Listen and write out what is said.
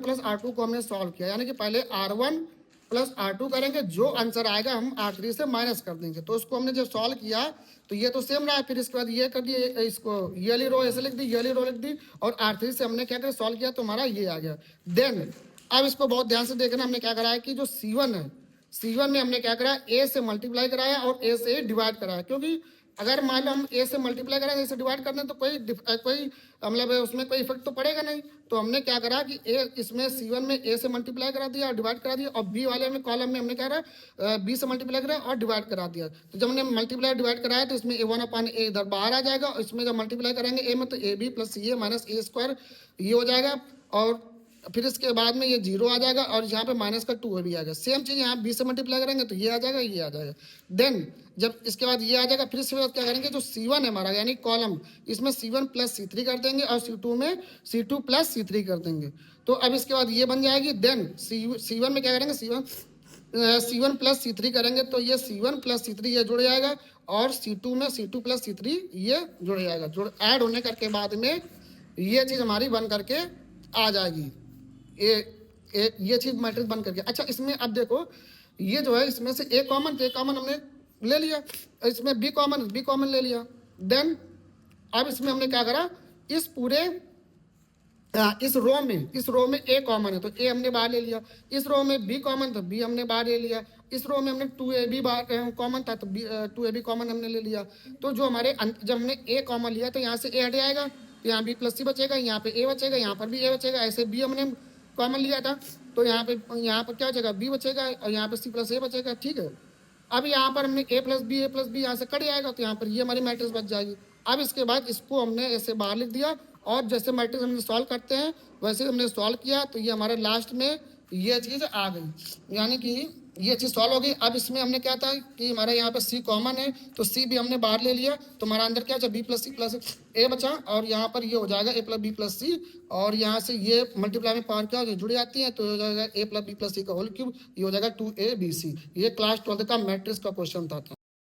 Plus R2 को हमने solve किया, यानी कि पहले R1 प्लस R2 करेंगे, जो आंसर आएगा हम R3 से माइनस कर देंगे। तो उसको हमने जब सॉल्व किया तो ये तो सेम रहा है, फिर इसके बाद ये कर दिए, इसको ये वाली रो ऐसे लिख दी, ये वाली रो लिख दी, और R3 से हमने क्या किया, सॉल्व किया तो हमारा ये आ गया। देन अब इसको बहुत ध्यान से देखना, हमने क्या करा है कि जो C1 है, C1 में हमने क्या करा, A से मल्टीप्लाई कराया और A से डिवाइड कराया, क्योंकि अगर मान लो हम A से मल्टीप्लाई करें, A से डिवाइड कर दें तो कोई मतलब उसमें कोई इफेक्ट तो पड़ेगा नहीं। तो हमने क्या करा कि इसमें C1 में A से मल्टीप्लाई करा दिया और डिवाइड करा दिया, और B वाले में कॉलम में हमने क्या करा, B से मल्टीप्लाई करा और डिवाइड करा दिया। तो जब हमने मल्टीप्लाई डिवाइड कराया तो इसमें A1/A इधर बाहर आ जाएगा, और इसमें जब मल्टीप्लाई करेंगे A में तो AB plus CA minus A² ये हो जाएगा, और फिर इसके बाद में ये 0 आ जाएगा, और यहाँ पे माइनस का 2 भी आएगा। सेम चीज़ यहाँ B से मल्टीप्लाई करेंगे तो ये आ जाएगा, ये आ जाएगा। देन जब इसके बाद ये आ जाएगा, फिर इसके बाद क्या करेंगे, जो C1 है हमारा यानी कॉलम, इसमें C1 प्लस C3 कर देंगे, और C2 में C2 प्लस C3 कर देंगे। तो अब इसके बाद ये बन जाएगी। देन C1 में क्या करेंगे, C1 प्लस C3 करेंगे, तो ये C1 प्लस C3 ये जुड़ जाएगा, और C2 में C2 प्लस C3 ये जुड़ जाएगा। जुड़ ऐड होने करके बाद में ये चीज़ हमारी बन करके आ जाएगी, ये चीज मैट्रिक्स बन करके। अच्छा, इसमें अब देखो, ये जो है इसमें से ए कॉमन हमने ले लिया, इसमें बी कॉमन ले लिया। देन अब इसमें हमने क्या करा, इस पूरे इस रो में ए कॉमन है तो ए हमने बाहर ले लिया, इस रो में बी कॉमन तो बी हमने बाहर ले लिया, इस रो में हमने 2ab कॉमन था तो 2ab कॉमन हमने ले लिया। तो जो हमारे जब हमने ए कॉमन लिया तो यहाँ से ए हट जाएगा, तो यहाँ बी प्लस सी बचेगा, यहाँ पे ए बचेगा, यहाँ पर भी ए बचेगा। ऐसे बी हमने कॉमन लिया था तो यहाँ पर क्या बचेगा, बी बचेगा, और यहाँ पे सी प्लस ए बचेगा। ठीक है, अब यहाँ पर हमने ए प्लस बी यहाँ से कट जाएगा, तो यहाँ पर ये हमारी मैट्रिक्स बच जाएगी। अब इसके बाद इसको हमने ऐसे बाहर लिख दिया, और जैसे मैट्रिक्स हमने सॉल्व करते हैं वैसे हमने सॉल्व किया, तो ये हमारे लास्ट में ये चीज़ आ गई, यानी कि ये चीज़ सॉल्व हो गई। अब इसमें हमने क्या था कि हमारा यहाँ पे सी कॉमन है, तो सी भी हमने बाहर ले लिया, तो हमारा अंदर क्या बचा, बी प्लस सी प्लस ए बचा, और यहाँ पर ये हो जाएगा ए प्लस बी प्लस सी, और यहाँ से ये मल्टीप्लाई में पावर क्या जुड़ जाती है, तो हो जाएगा ए प्लस बी प्लस सी का होल क्यूब, ये हो जाएगा 2abc। ये क्लास 12 का मैट्रिक्स का क्वेश्चन था।